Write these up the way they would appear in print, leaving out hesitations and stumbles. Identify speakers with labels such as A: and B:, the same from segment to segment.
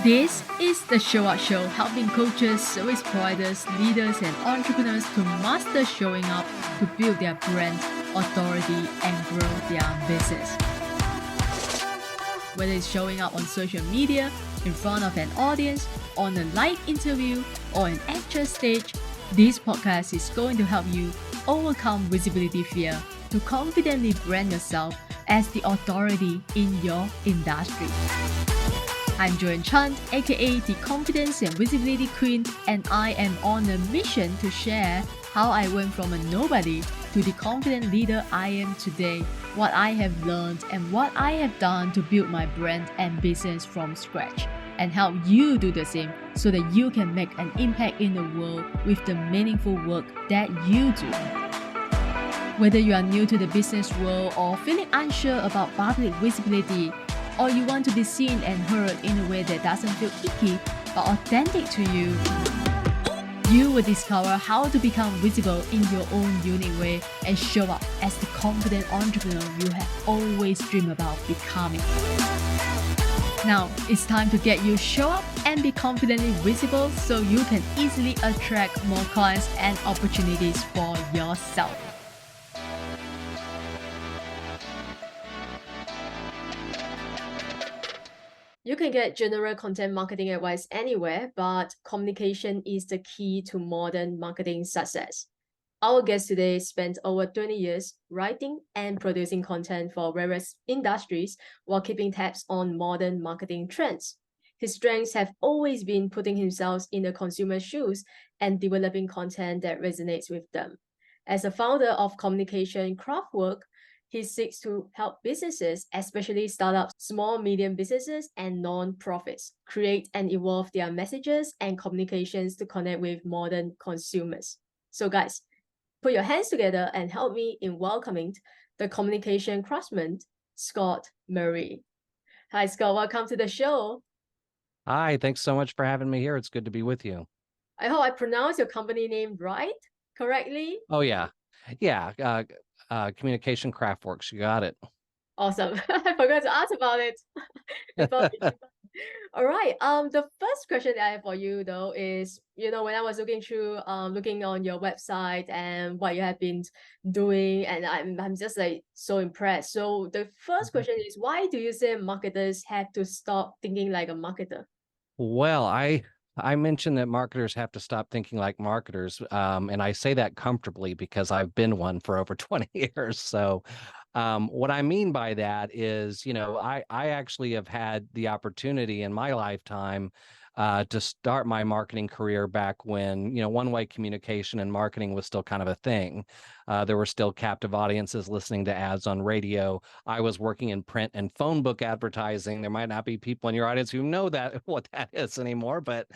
A: This is the Show Up Show, helping coaches, service providers, leaders, and entrepreneurs to master showing up to build their brand, authority, and grow their business. Whether it's showing up on social media, in front of an audience, on a live interview, or an actual stage, this podcast is going to help you overcome visibility fear to confidently brand yourself as the authority in your industry. I'm Joanne Chan, aka the Confidence and Visibility Queen, and I am on a mission to share how I went from a nobody to the confident leader I am today, what I have learned, and what I have done to build my brand and business from scratch, and help you do the same so that you can make an impact in the world with the meaningful work that you do. Whether you are new to the business world or feeling unsure about public visibility, or you want to be seen and heard in a way that doesn't feel icky but authentic to you, you will discover how to become visible in your own unique way and show up as the confident entrepreneur you have always dreamed about becoming. Now, it's time to get you show up and be confidently visible so you can easily attract more clients and opportunities for yourself. You can get general content marketing advice anywhere, but communication is the key to modern marketing success. Our guest today spent over 20 years writing and producing content for various industries while keeping tabs on modern marketing trends. His strengths have always been putting himself in the consumer's shoes and developing content that resonates with them. As a founder of Communication Craftwork, he seeks to help businesses, especially startups, small, medium businesses, and non-profits, create and evolve their messages and communications to connect with modern consumers. So guys, put your hands together and help me in welcoming the communication craftsman, Scott Murray. Hi, Scott. Welcome to the show.
B: Hi, thanks so much for having me here. It's good to be with you.
A: I hope I pronounced your company name correctly.
B: Oh, yeah. Yeah. Communication Craftworks. You got it.
A: Awesome. I forgot to ask about it before. All right. The first question that I have for you though is, when I was looking on your website and what you have been doing, and I'm just like so impressed. So the first question is, why do you say marketers have to stop thinking like a marketer?
B: Well, I mentioned that marketers have to stop thinking like marketers, and I say that comfortably because I've been one for over 20 years. So, what I mean by that is, I actually have had the opportunity in my lifetime to start my marketing career back when, one-way communication and marketing was still kind of a thing. There were still captive audiences listening to ads on radio. I was working in print and phone book advertising. There might not be people in your audience who know that what that is anymore, but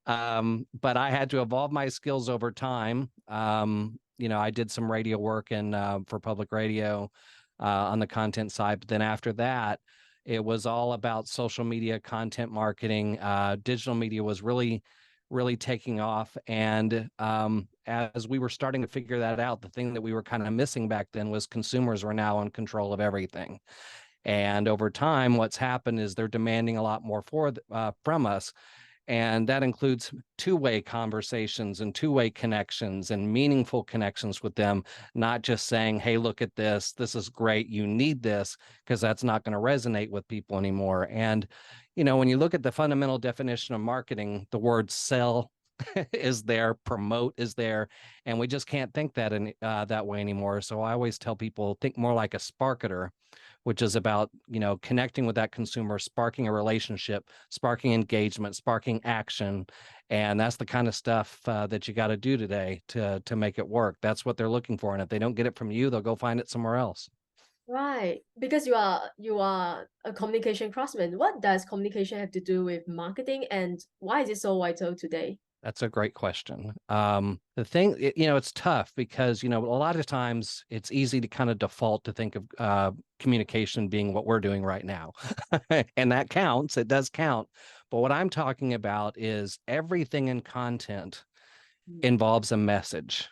B: I had to evolve my skills over time. I did some radio work and for public radio on the content side, but then after that, it was all about social media, content marketing. Digital media was really taking off. And as we were starting to figure that out, the thing that we were kind of missing back then was consumers were now in control of everything. And over time, what's happened is they're demanding a lot more from us. And that includes two-way conversations and two-way connections and meaningful connections with them, not just saying, hey, look at this. This is great. You need this, because that's not going to resonate with people anymore. And, when you look at the fundamental definition of marketing, the word sell is there, promote is there, and we just can't think that way anymore. So I always tell people, think more like a sparketer, which is about, connecting with that consumer, sparking a relationship, sparking engagement, sparking action. And that's the kind of stuff that you got to do today to make it work. That's what they're looking for. And if they don't get it from you, they'll go find it somewhere else.
A: Right. Because you are a communication craftsman. What does communication have to do with marketing, and why is it so vital today?
B: That's a great question. The thing, it's tough because, a lot of times it's easy to kind of default to think of communication being what we're doing right now. And that counts. It does count. But what I'm talking about is everything in content involves a message.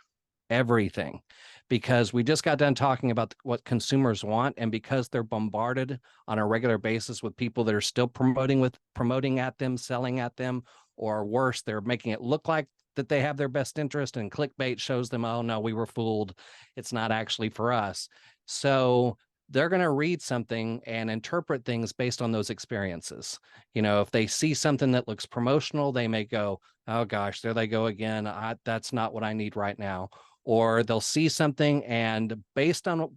B: Everything. because we just got done talking about what consumers want, and because they're bombarded on a regular basis with people that are still promoting at them, selling at them, or worse, they're making it look like that they have their best interest, and clickbait shows them, oh no, we were fooled, it's not actually for us. So they're going to read something and interpret things based on those experiences. If they see something that looks promotional, they may go, oh gosh, there they go again, that's not what I need right now. Or they'll see something, and based on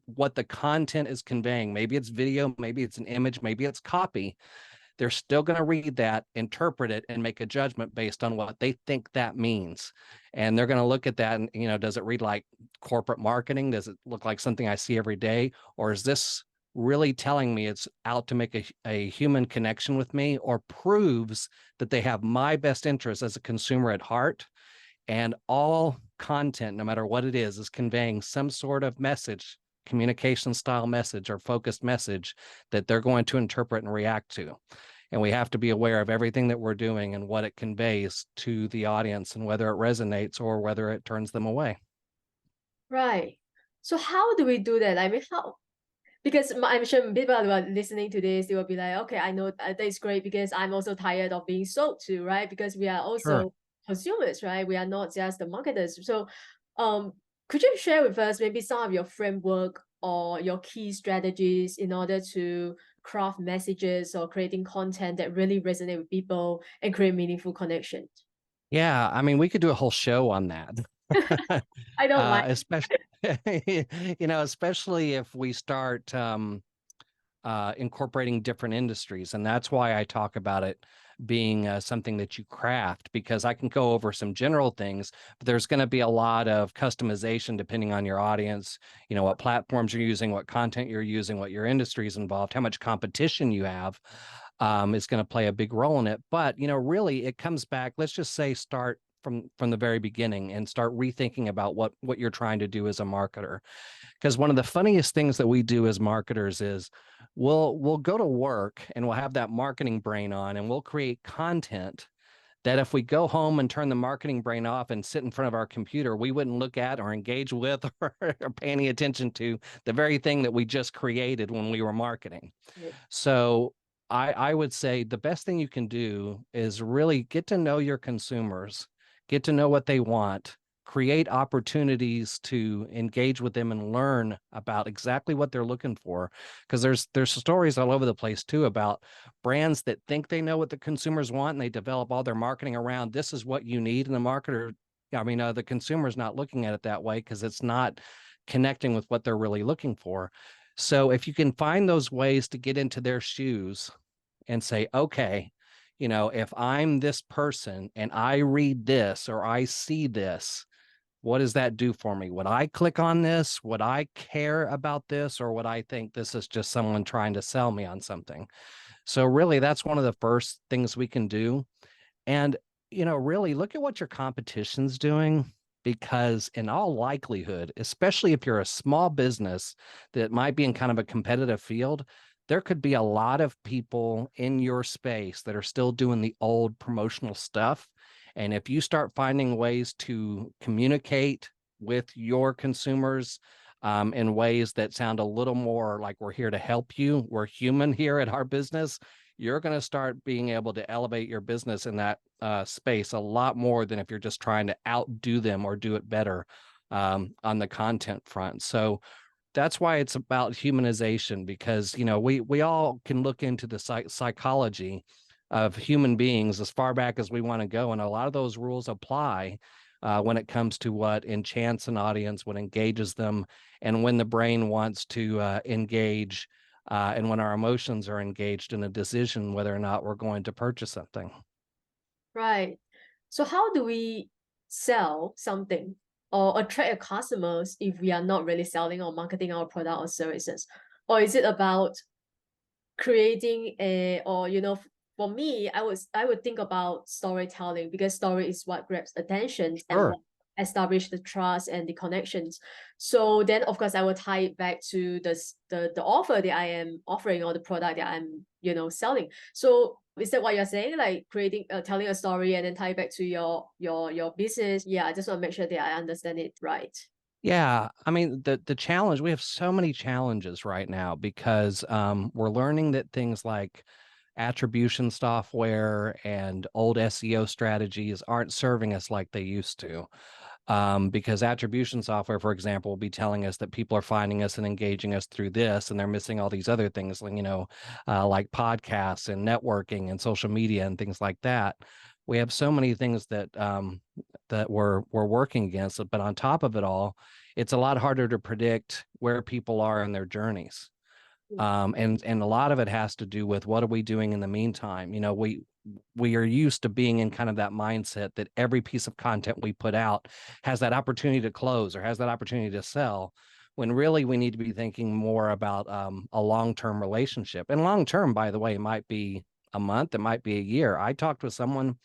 B: what the content is conveying, maybe it's video, maybe it's an image, maybe it's copy, they're still going to read that, interpret it, and make a judgment based on what they think that means. And they're going to look at that and, does it read like corporate marketing? Does it look like something I see every day? Or is this really telling me it's out to make a human connection with me, or proves that they have my best interest as a consumer at heart? And all content, no matter what it is conveying some sort of message, communication style message or focused message that they're going to interpret and react to. And we have to be aware of everything that we're doing and what it conveys to the audience, and whether it resonates or whether it turns them away.
A: Right. So how do we do that? I mean, how? Because I'm sure people are listening to this, they will be like, okay, I know that is great, because I'm also tired of being sold to, right? Because we are
B: Sure.
A: also consumers, right? We are not just the marketers. So could you share with us maybe some of your framework or your key strategies in order to craft messages or creating content that really resonate with people and create meaningful connections?
B: Yeah, I mean, we could do a whole show on that.
A: I don't mind.
B: Especially, especially if we start incorporating different industries. And that's why I talk about it being something that you craft, because I can go over some general things, but there's going to be a lot of customization depending on your audience, what platforms you're using, what content you're using, what your industry is involved, how much competition you have, is going to play a big role in it. But, really it comes back, let's just say start from the very beginning and start rethinking about what you're trying to do as a marketer. Because one of the funniest things that we do as marketers is we'll go to work and we'll have that marketing brain on, and we'll create content that if we go home and turn the marketing brain off and sit in front of our computer, we wouldn't look at or engage with or pay any attention to the very thing that we just created when we were marketing.
A: Right.
B: So I would say the best thing you can do is really get to know your consumers, get to know what they want, create opportunities to engage with them and learn about exactly what they're looking for. Because there's stories all over the place too about brands that think they know what the consumers want, and they develop all their marketing around this is what you need. And the consumer's not looking at it that way because it's not connecting with what they're really looking for. So if you can find those ways to get into their shoes and say, okay, if I'm this person and I read this or I see this, what does that do for me? Would I click on this? Would I care about this? Or would I think this is just someone trying to sell me on something? So really, that's one of the first things we can do. And, really look at what your competition's doing, because in all likelihood, especially if you're a small business that might be in kind of a competitive field, there could be a lot of people in your space that are still doing the old promotional stuff. And if you start finding ways to communicate with your consumers in ways that sound a little more like we're here to help you, we're human here at our business, you're going to start being able to elevate your business in that space a lot more than if you're just trying to outdo them or do it better on the content front. So that's why it's about humanization, because we all can look into the psychology of human beings as far back as we want to go, and a lot of those rules apply when it comes to what enchants an audience, what engages them, and when the brain wants to engage, and when our emotions are engaged in a decision whether or not we're going to purchase something.
A: Right. So how do we sell something or attract customers if we are not really selling or marketing our product or services? Or is it about creating for me, I would think about storytelling, because story is what grabs attention and
B: Sure.
A: what establish the trust and the connections. So then of course I will tie it back to the offer that I am offering, or the product that I'm selling. So is that what you're saying, like creating telling a story and then tie it back to your business? Yeah, I just want to make sure that I understand it right.
B: Yeah, I mean the challenge, we have so many challenges right now because we're learning that things like attribution software and old SEO strategies aren't serving us like they used to. Because attribution software, for example, will be telling us that people are finding us and engaging us through this, and they're missing all these other things, like, like podcasts and networking and social media and things like that. We have so many things that we're working against, but on top of it all, it's a lot harder to predict where people are in their journeys. And a lot of it has to do with what are we doing in the meantime. We are used to being in kind of that mindset that every piece of content we put out has that opportunity to close or has that opportunity to sell, when really we need to be thinking more about a long-term relationship. And long-term, by the way, might be a month, it might be a year. I talked with someone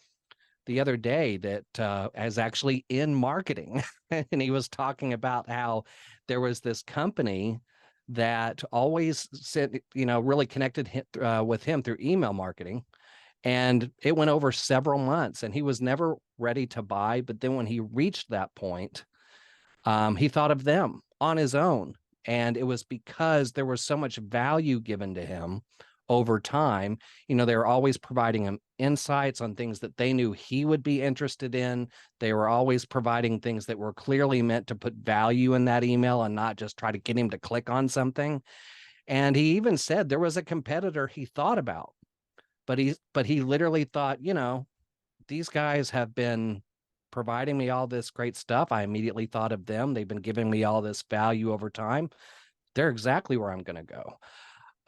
B: the other day that is actually in marketing, and he was talking about how there was this company that always said, really connected with him through email marketing. And it went over several months and he was never ready to buy. But then when he reached that point, he thought of them on his own. And it was because there was so much value given to him over time. They were always providing him insights on things that they knew he would be interested in. They were always providing things that were clearly meant to put value in that email and not just try to get him to click on something. And he even said there was a competitor he thought about, but he literally thought, these guys have been providing me all this great stuff. I immediately thought of them. They've been giving me all this value over time. They're exactly where I'm going to go.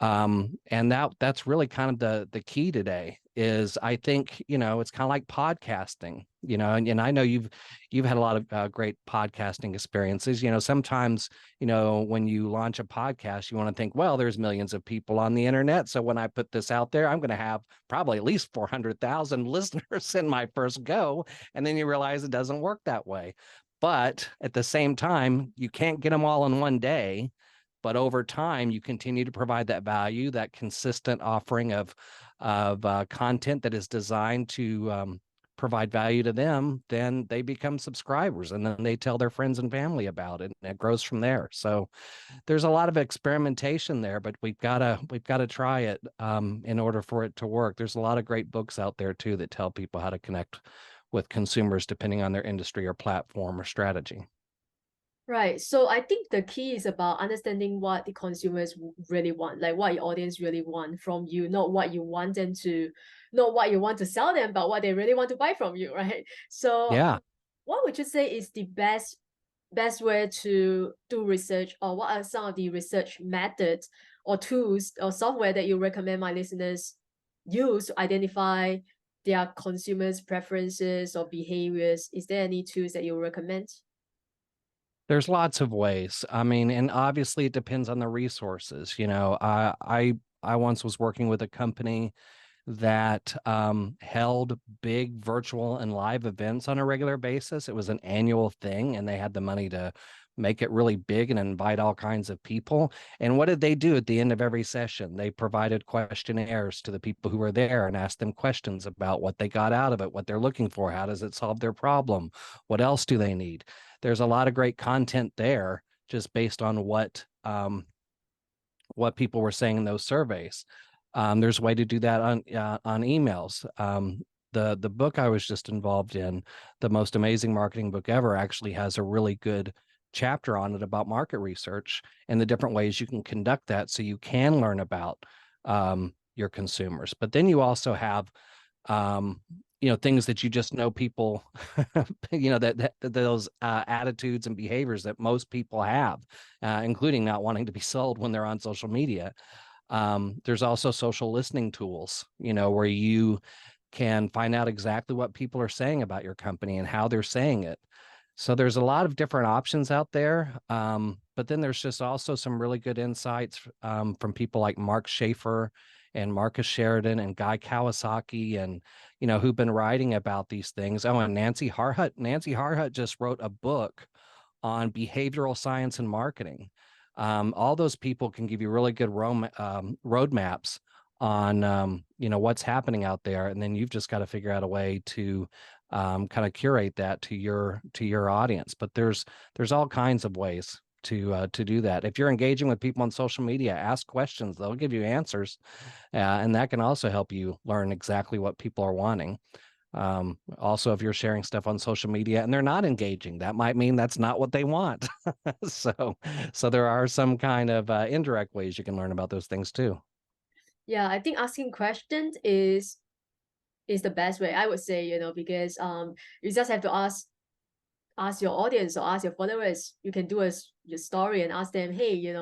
B: And that's really kind of the key today. Is I think, it's kind of like podcasting, and I know you've had a lot of great podcasting experiences. Sometimes, when you launch a podcast, you want to think, well, there's millions of people on the internet, so when I put this out there, I'm going to have probably at least 400,000 listeners in my first go. And then you realize it doesn't work that way. But at the same time, you can't get them all in one day. But over time, you continue to provide that value, that consistent offering of content that is designed to provide value to them. Then they become subscribers, and then they tell their friends and family about it, and it grows from there. So there's a lot of experimentation there, but we've got to try it in order for it to work. There's a lot of great books out there too that tell people how to connect with consumers depending on their industry or platform or strategy.
A: Right. So I think the key is about understanding what the consumers really want, like what your audience really want from you, not what you want them to, not what you want to sell them, but what they really want to buy from you, right? So
B: Yeah.
A: what would you say is the best way to do research, or what are some of the research methods or tools or software that you recommend my listeners use to identify their consumers' preferences or behaviors? Is there any tools that you recommend?
B: There's lots of ways. I mean, and obviously it depends on the resources. I once was working with a company that held big virtual and live events on a regular basis. It was an annual thing, and they had the money to make it really big and invite all kinds of people. And what did they do at the end of every session? They provided questionnaires to the people who were there and asked them questions about what they got out of it, what they're looking for, how does it solve their problem, what else do they need. There's a lot of great content there just based on what people were saying in those surveys. There's a way to do that on emails. The book I was just involved in, The Most Amazing Marketing Book Ever, actually has a really good chapter on it about market research and the different ways you can conduct that so you can learn about your consumers. But then you also have things that you just know people, that those attitudes and behaviors that most people have, including not wanting to be sold when they're on social media. There's also social listening tools, where you can find out exactly what people are saying about your company and how they're saying it. So there's a lot of different options out there. But then there's just also some really good insights from people like Mark Schaefer and Marcus Sheridan and Guy Kawasaki, and who've been writing about these things. Oh, and Nancy Harhut. Nancy Harhut just wrote a book on behavioral science and marketing. All those people can give you really good roadmaps on what's happening out there, and then you've just got to figure out a way to kind of curate that to your audience. But there's all kinds of ways to do that. If you're engaging with people on social media, ask questions; they'll give you answers, and that can also help you learn exactly what people are wanting. Also, if you're sharing stuff on social media and they're not engaging, that might mean that's not what they want. so so there are some kind of indirect ways you can learn about those things too.
A: Yeah, I think asking questions is the best way, I would say, because you just have to ask your audience or ask your followers. You can do your story and ask them, hey,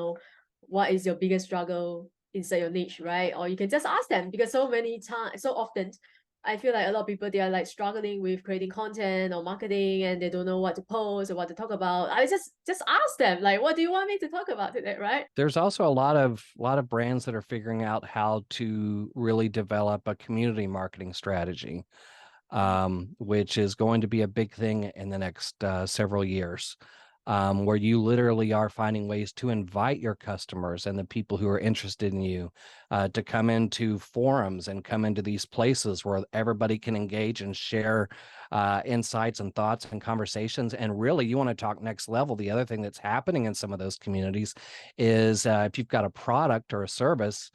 A: what is your biggest struggle inside your niche, right? Or you can just ask them, because so many times, so often, I feel like a lot of people, they are like struggling with creating content or marketing, and they don't know what to post or what to talk about. I just ask them, like, what do you want me to talk about today, right?
B: There's also a lot of brands that are figuring out how to really develop a community marketing strategy, which is going to be a big thing in the next several years, where you literally are finding ways to invite your customers and the people who are interested in you to come into forums and come into these places where everybody can engage and share insights and thoughts and conversations. And really, you want to talk next level. The other thing that's happening in some of those communities is if you've got a product or a service,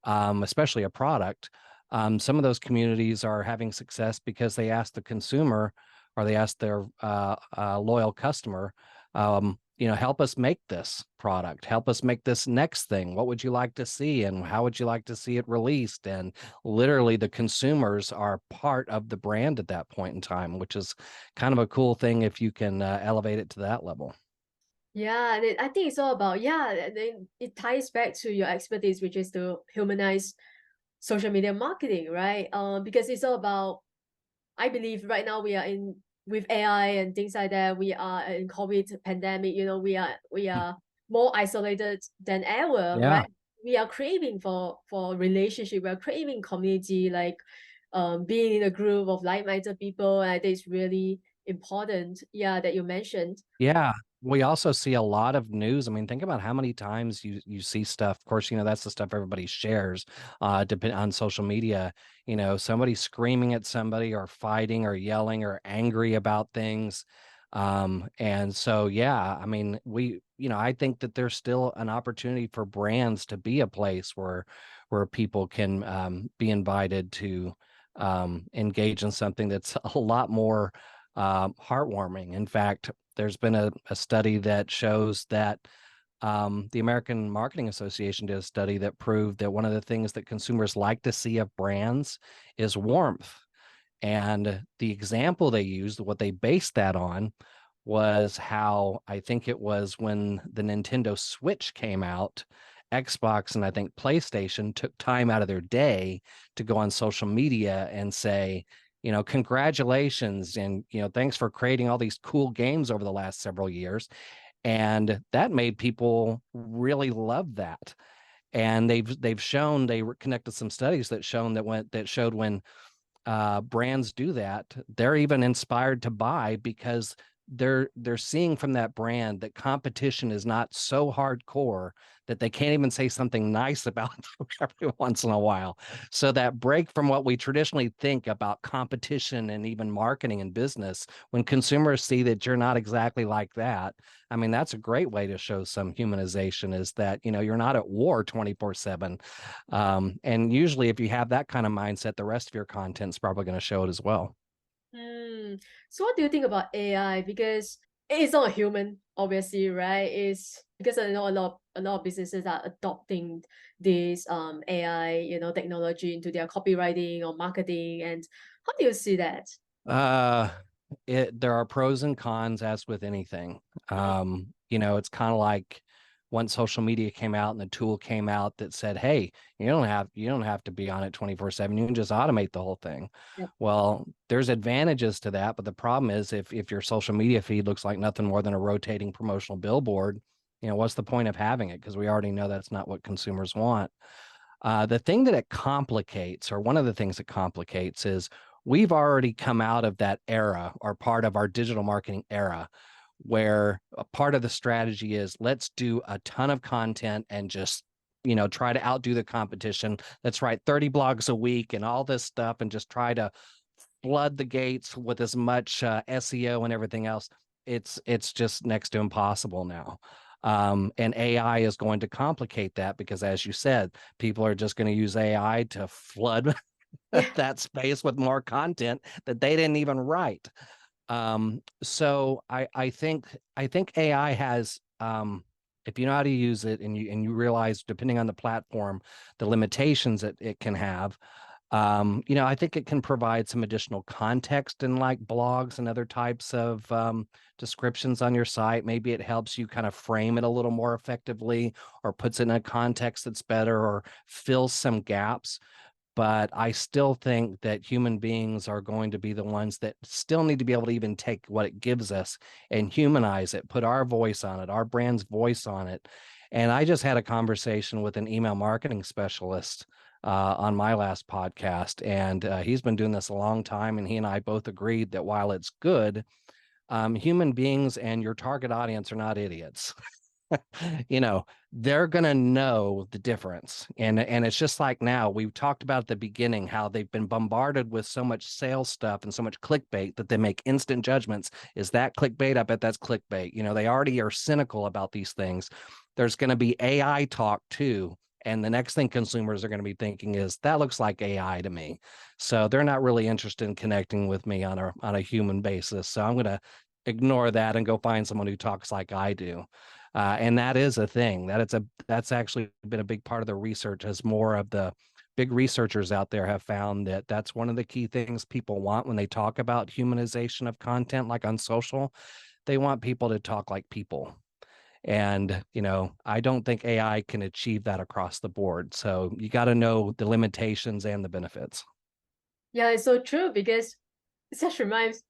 B: especially a product, some of those communities are having success because they ask the consumer or they ask their loyal customer, help us make this product, help us make this next thing. What would you like to see, and how would you like to see it released? And literally, the consumers are part of the brand at that point in time, which is kind of a cool thing if you can elevate it to that level.
A: Yeah, and I think it's all about, yeah, and then it ties back to your expertise, which is to humanize social media marketing, right? Because it's all about, I believe right now we are in with AI and things like that. We are in COVID pandemic. We are more isolated than ever,
B: Yeah.
A: right? We are craving for relationship. We are craving community, like being in a group of like-minded people. And I think it's really important. Yeah, that you mentioned.
B: Yeah. We also see a lot of news. I mean, think about how many times you see stuff. Of course, that's the stuff everybody shares, depend on social media. Somebody screaming at somebody or fighting or yelling or angry about things. And so, yeah, I mean, I think that there's still an opportunity for brands to be a place where people can be invited to engage in something that's a lot more heartwarming. In fact, there's been a study that shows that the American Marketing Association did a study that proved that one of the things that consumers like to see of brands is warmth. And the example they used, what they based that on, was how I think it was when the Nintendo Switch came out, Xbox and I think PlayStation took time out of their day to go on social media and say, congratulations, and thanks for creating all these cool games over the last several years. And that made people really love that. And they've shown, they connected some studies that showed when brands do that, they're even inspired to buy because they're seeing from that brand that competition is not so hardcore that they can't even say something nice about them every once in a while. So that break from what we traditionally think about competition and even marketing and business, when consumers see that you're not exactly like that, I mean, that's a great way to show some humanization, is that, you're not at war 24/7. And usually if you have that kind of mindset, the rest of your content's probably going to show it as well.
A: Hmm. So what do you think about AI? Because it's not a human, obviously, right? It's because I know a lot of businesses are adopting this AI, technology into their copywriting or marketing. And how do you see that?
B: Uh, there are pros and cons as with anything. It's kind of like when social media came out and the tool came out that said, "Hey, you don't have to be on it 24/7. You can just automate the whole thing."
A: Yep.
B: Well, there's advantages to that, but the problem is if your social media feed looks like nothing more than a rotating promotional billboard, what's the point of having it? Because we already know that's not what consumers want. The thing that it complicates, or one of the things it complicates, is we've already come out of that era, or part of our digital marketing era, where a part of the strategy is let's do a ton of content and just try to outdo the competition. Let's write 30 blogs a week and all this stuff and just try to flood the gates with as much SEO and everything else. It's just next to impossible now. And AI is going to complicate that because, as you said, people are just going to use AI to flood
A: Yeah.
B: that space with more content that they didn't even write. So I think AI has, if you know how to use it and you realize, depending on the platform, the limitations that it can have, I think it can provide some additional context in like blogs and other types of descriptions on your site. Maybe it helps you kind of frame it a little more effectively, or puts it in a context that's better, or fills some gaps. But I still think that human beings are going to be the ones that still need to be able to even take what it gives us and humanize it, put our voice on it, our brand's voice on it. And I just had a conversation with an email marketing specialist on my last podcast, and he's been doing this a long time. And he and I both agreed that while it's good, human beings and your target audience are not idiots. you know they're going to know the difference, and it's just like, now we've talked about at the beginning how they've been bombarded with so much sales stuff and so much clickbait that they make instant judgments. Is that clickbait? I bet that's clickbait. They already are cynical about these things. There's going to be AI talk too, and the next thing consumers are going to be thinking is, that looks like AI to me. So they're not really interested in connecting with me on a human basis, so I'm going to ignore that and go find someone who talks like I do. And that is a thing that's actually been a big part of the research, as more of the big researchers out there have found that that's one of the key things people want when they talk about humanization of content, like on social. They want people to talk like people. And, I don't think AI can achieve that across the board. So you got to know the limitations and the benefits.
A: Yeah, it's so true, because it just reminds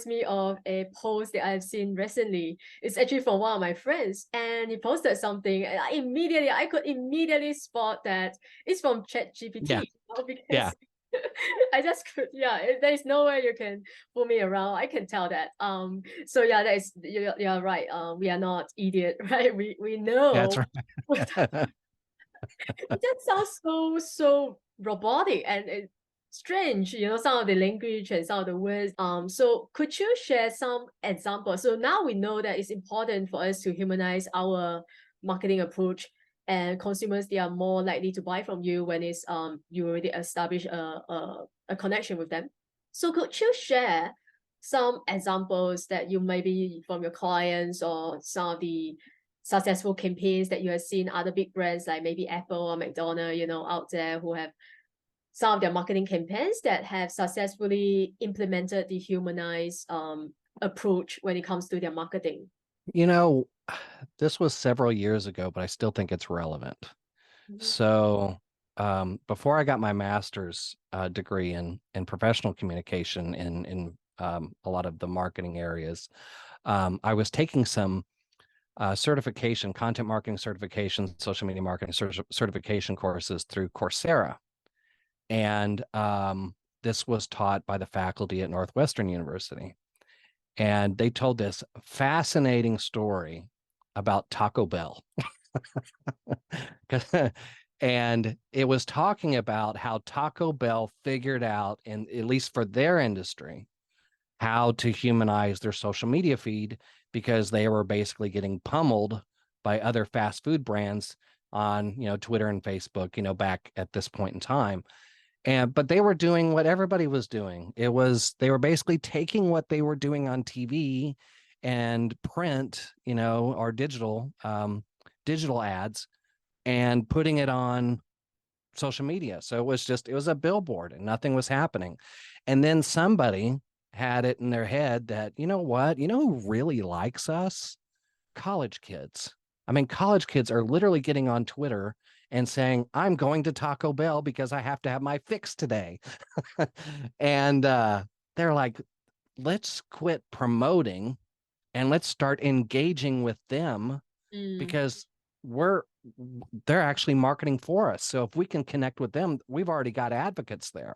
A: me of a post that I've seen recently. It's actually from one of my friends, and he posted something, and I could immediately spot that it's from
B: Yeah.
A: ChatGPT,
B: Yeah.
A: because I just could, yeah, there's no way you can fool me around. I can tell that. So yeah, you're right. We are not idiot, right? We
B: That's
A: know.
B: right.
A: It just sounds so robotic, and it's strange, some of the language and some of the words. So could you share some examples? So now we know that it's important for us to humanize our marketing approach, and consumers, they are more likely to buy from you when it's you already establish a connection with them. So could you share some examples that you maybe from your clients, or some of the successful campaigns that you have seen other big brands like maybe Apple or McDonald's, out there, who have some of their marketing campaigns that have successfully implemented the humanized approach when it comes to their marketing?
B: You know, this was several years ago, but I still think it's relevant.
A: Mhm.
B: So, before I got my master's degree in professional communication in a lot of the marketing areas, I was taking some certification, content marketing certification, social media marketing certification courses through Coursera. And this was taught by the faculty at Northwestern University. And they told this fascinating story about Taco Bell. And it was talking about how Taco Bell figured out, and at least for their industry, how to humanize their social media feed, because they were basically getting pummeled by other fast food brands on, Twitter and Facebook, back at this point in time. But they were doing what everybody was doing. They were basically taking what they were doing on TV and print, or digital ads, and putting it on social media. So it was a billboard and nothing was happening. And then somebody had it in their head that, you know what, who really likes us? College kids. I mean, college kids are literally getting on Twitter and saying, I'm going to Taco Bell because I have to have my fix today. And they're like, let's quit promoting and let's start engaging with them,
A: Mm.
B: because we're they're actually marketing for us. So if we can connect with them, we've already got advocates there.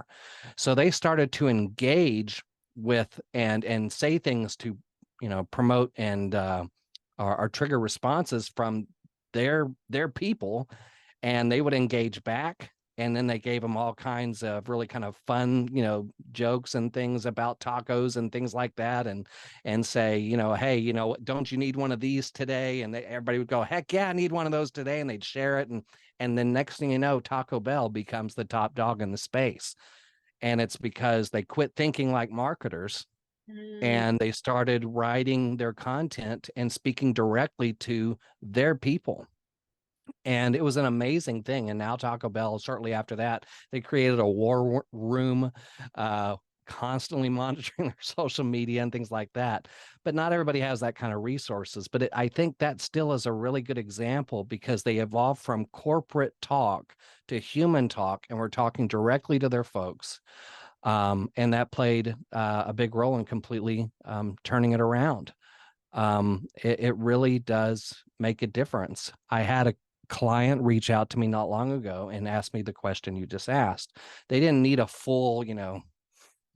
B: So they started to engage with and say things to, promote and or trigger responses from their people. and they would engage back. And then they gave them all kinds of really kind of fun, jokes and things about tacos and things like that, and say, hey, don't you need one of these today? And everybody would go, heck yeah, I need one of those today, and they'd share it, and then next thing you know, Taco Bell becomes the top dog in the space, and it's because they quit thinking like marketers
A: Mm.
B: and they started writing their content and speaking directly to their people. And it was an amazing thing. And now Taco Bell, shortly after that, they created a war room, constantly monitoring their social media and things like that. But not everybody has that kind of resources. But I think that still is a really good example because they evolved from corporate talk to human talk, and we're talking directly to their folks. And that played a big role in completely turning it around. It really does make a difference. I had a client reach out to me not long ago and ask me the question you just asked. They didn't need a full,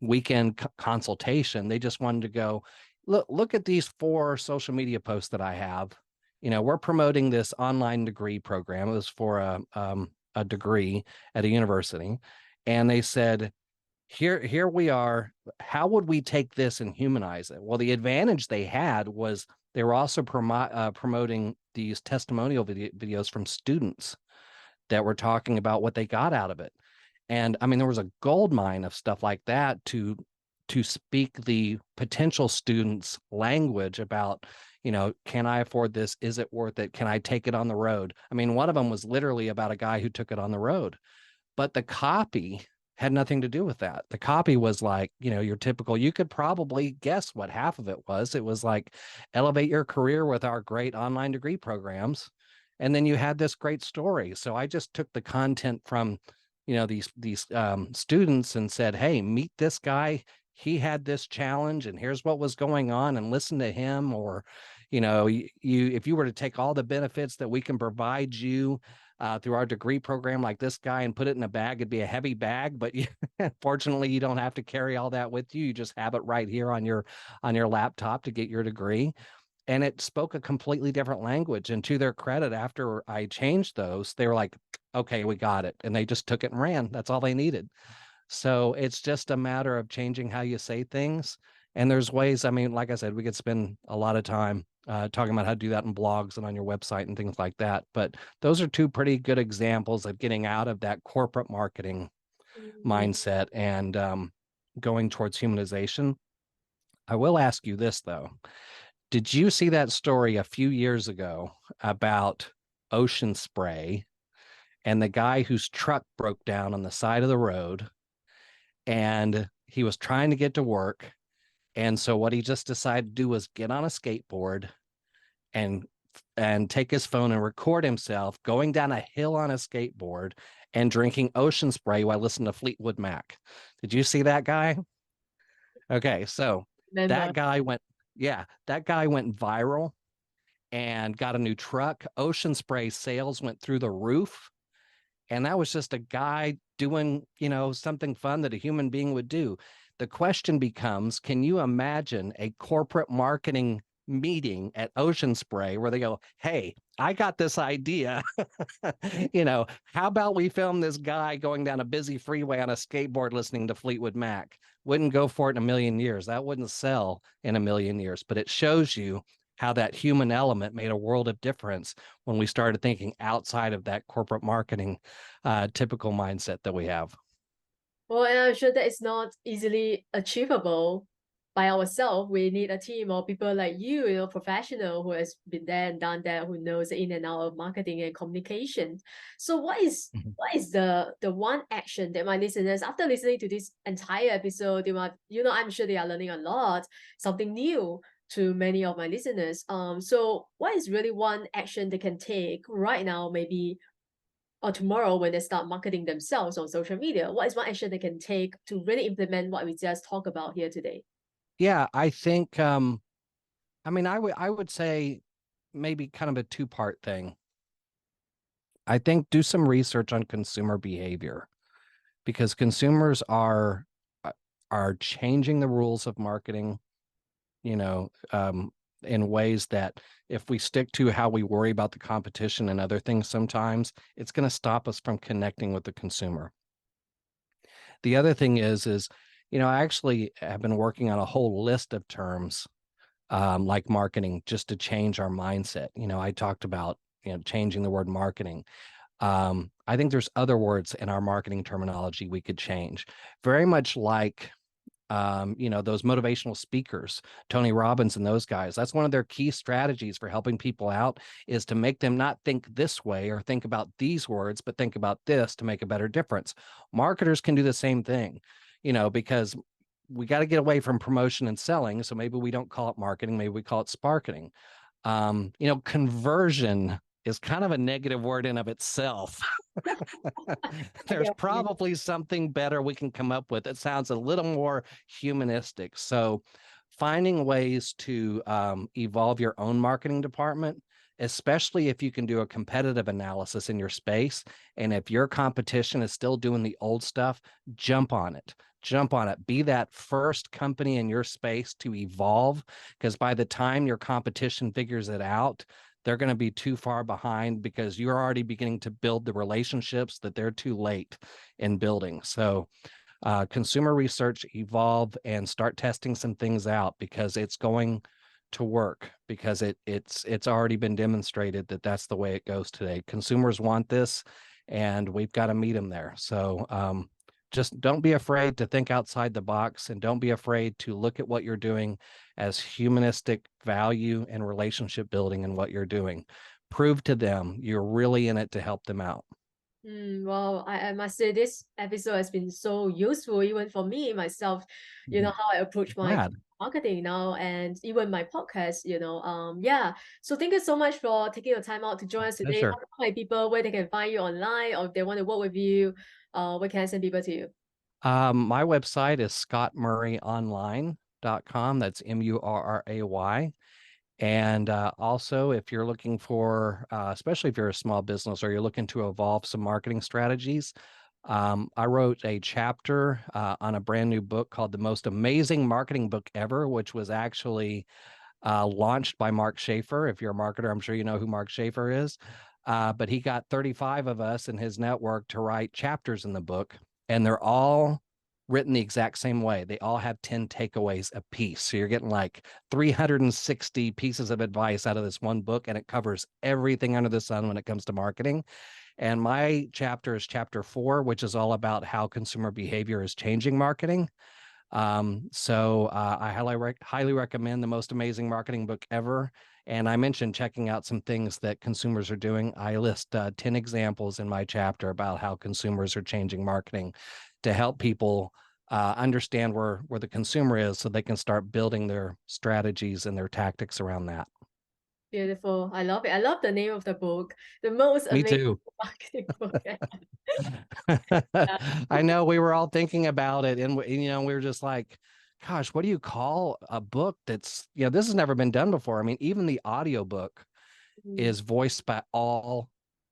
B: weekend consultation. They just wanted to go, look at these 4 social media posts that I have. We're promoting this online degree program. It was for a degree at a university. And they said, here we are. How would we take this and humanize it? Well, the advantage they had was they were also promoting these testimonial videos from students that were talking about what they got out of it. And I mean, there was a gold mine of stuff like that to speak the potential students' language about, can I afford this? Is it worth it? Can I take it on the road? I mean, one of them was literally about a guy who took it on the road, but the copy had nothing to do with that. The copy was like, your typical, you could probably guess what half of it was. It was like, elevate your career with our great online degree programs. And then you had this great story. So I just took the content from, these students and said, hey, meet this guy. He had this challenge and here's what was going on, and listen to him. Or, if you were to take all the benefits that we can provide you through our degree program, like this guy, and put it in a bag, it'd be a heavy bag, but fortunately you don't have to carry all that with you. You just have it right here on your laptop to get your degree. And it spoke a completely different language. And to their credit, after I changed those, they were like, okay, we got it. And they just took it and ran. That's all they needed. So it's just a matter of changing how you say things. And there's ways, I mean, like I said, we could spend a lot of time talking about how to do that in blogs and on your website and things like that. But those are 2 pretty good examples of getting out of that corporate marketing
A: Mm.
B: mindset and going towards humanization. I will ask you this, though. Did you see that story a few years ago about ocean spray and the guy whose truck broke down on the side of the road, and he was trying to get to work? And so what he just decided to do was get on a skateboard and take his phone and record himself going down a hill on a skateboard and drinking ocean spray while listening to Fleetwood Mac. Did you see that guy? Okay, so
A: Remember.
B: that guy went, yeah, that guy went viral and got a new truck. Ocean spray sales went through the roof. And that was just a guy doing, something fun that a human being would do. The question becomes, can you imagine a corporate marketing meeting at Ocean Spray where they go, hey, I got this idea. How about we film this guy going down a busy freeway on a skateboard listening to Fleetwood Mac? Wouldn't go for it in a million years. That wouldn't sell in a million years, but it shows you how that human element made a world of difference when we started thinking outside of that corporate marketing typical mindset that we have.
A: Well, and I'm sure that it's not easily achievable by ourselves. We need a team or people like you, professional who has been there and done that, who knows the in and out of marketing and communication. So
B: Mhm.
A: what is the one action that my listeners, after listening to this entire episode, they might, I'm sure they are learning a lot, something new to many of my listeners. So what is really one action they can take right now, maybe or tomorrow when they start marketing themselves on social media? What is one action they can take to really implement what we just talked about here today?
B: Yeah, I think I mean I would say maybe kind of a 2-part thing. I think do some research on consumer behavior because consumers are changing the rules of marketing, you know, um, in ways that if we stick to how we worry about the competition and other things sometimes, it's going to stop us from connecting with the consumer. The other thing is, I actually have been working on a whole list of terms like marketing just to change our mindset. I talked about, changing the word marketing. I think there's other words in our marketing terminology we could change. Very much like, those motivational speakers, Tony Robbins and those guys. That's one of their key strategies for helping people out, is to make them not think this way or think about these words, but think about this to make a better difference. Marketers can do the same thing, because we got to get away from promotion and selling. So maybe we don't call it marketing, maybe we call it sparketing. Conversion is kind of a negative word in of itself. There's probably something better we can come up with that sounds a little more humanistic. So finding ways to evolve your own marketing department, especially if you can do a competitive analysis in your space. And if your competition is still doing the old stuff, jump on it. Be that first company in your space to evolve, because by the time your competition figures it out, they're going to be too far behind because you're already beginning to build the relationships that they're too late in building. So consumer research, evolve, and start testing some things out, because it's going to work, because it's already been demonstrated that that's the way it goes today. Consumers want this, and we've got to meet them there. So just don't be afraid to think outside the box, and don't be afraid to look at what you're doing as humanistic value and relationship building in what you're doing. Prove to them you're really in it to help them out.
A: Well, I must say this episode has been so useful, even for me myself, how I approach my marketing now, and even my podcast, yeah. So thank you so much for taking your time out to join us today. How can people, where they can find you online, or if they want to work with you, where can I send people to you?
B: My website is scottmurrayonline.com. That's Murray. And also, if you're looking for, especially if you're a small business or you're looking to evolve some marketing strategies, I wrote a chapter on a brand new book called The Most Amazing Marketing Book Ever, which was actually launched by Mark Schaefer. If you're a marketer, I'm sure you know who Mark Schaefer is. But he got 35 of us in his network to write chapters in the book, and they're all written the exact same way. They all have 10 takeaways a piece. So you're getting like 360 pieces of advice out of this one book, and it covers everything under the sun when it comes to marketing. And my chapter is chapter 4, which is all about how consumer behavior is changing marketing. So I highly recommend The Most Amazing Marketing Book Ever. And I mentioned checking out some things that consumers are doing. I list 10 examples in my chapter about how consumers are changing marketing to help people understand where the consumer is, so they can start building their strategies and their tactics around that.
A: Beautiful. I love it. I love the name of the book. The Most Amazing Marketing Book Ever.
B: I know, we were all thinking about it, and we were just like, gosh, what do you call a book that's, this has never been done before? I mean, even the audiobook is voiced by all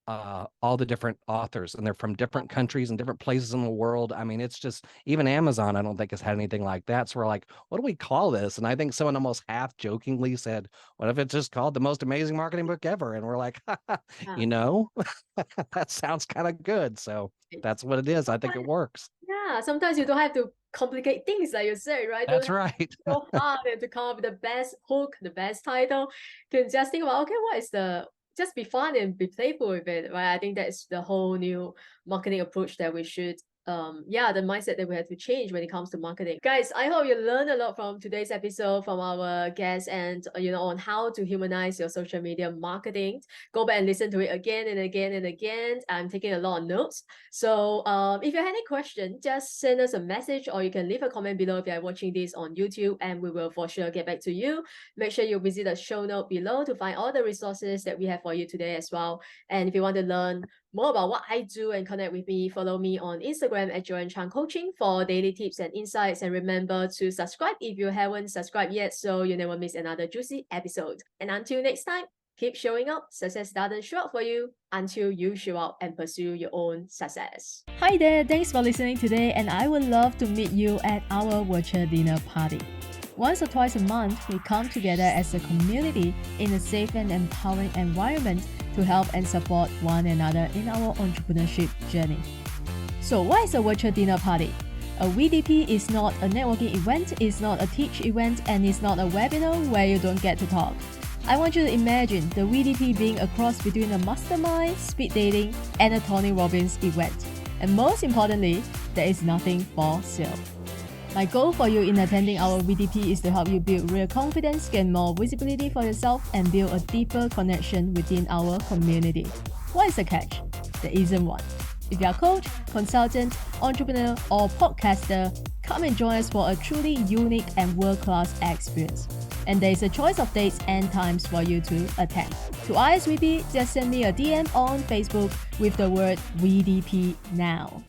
B: the different authors, and they're from different countries and different places in the world. I mean, it's just, even Amazon, I don't think has had anything like that. So we're like, what do we call this? And I think someone almost half jokingly said, what if it's just called The Most Amazing Marketing Book Ever? And we're like, that sounds kind of good. So that's what it is. I think it works.
A: Yeah, sometimes you don't have to complicate things, like you say, right?
B: That's right.
A: So hard to come up with the best hook, the best title. You can just think about, okay, just be fun and be playful with it, right? I think that's the whole new marketing approach that we should the mindset that we have to change when it comes to marketing. Guys, I hope you learned a lot from today's episode from our guests, and on how to humanize your social media marketing. Go back and listen to it again and again and again. I'm taking a lot of notes. So if you have any question, just send us a message, or you can leave a comment below if you're watching this on YouTube, and we will for sure get back to you. Make sure you visit the show note below to find all the resources that we have for you today as well. And if you want to learn more about what I do and connect with me, follow me on Instagram at Joanne Chang Coaching for daily tips and insights. And remember to subscribe if you haven't subscribed yet, so you never miss another juicy episode. And until next time, keep showing up. Success doesn't show up for you until you show up and pursue your own success. Hi there, thanks for listening today, and I would love to meet you at our virtual dinner party. Once or twice a month, we come together as a community in a safe and empowering environment to help and support one another in our entrepreneurship journey. So what is a virtual dinner party? A VDP is not a networking event, it's not a teach event, and it's not a webinar where you don't get to talk. I want you to imagine the VDP being a cross between a mastermind, speed dating, and a Tony Robbins event. And most importantly, there is nothing for sale. My goal for you in attending our VDP is to help you build real confidence, gain more visibility for yourself, and build a deeper connection within our community. What is the catch? There isn't one. If you are a coach, consultant, entrepreneur, or podcaster, come and join us for a truly unique and world-class experience. And there is a choice of dates and times for you to attend. To RSVP, just send me a DM on Facebook with the word VDP now.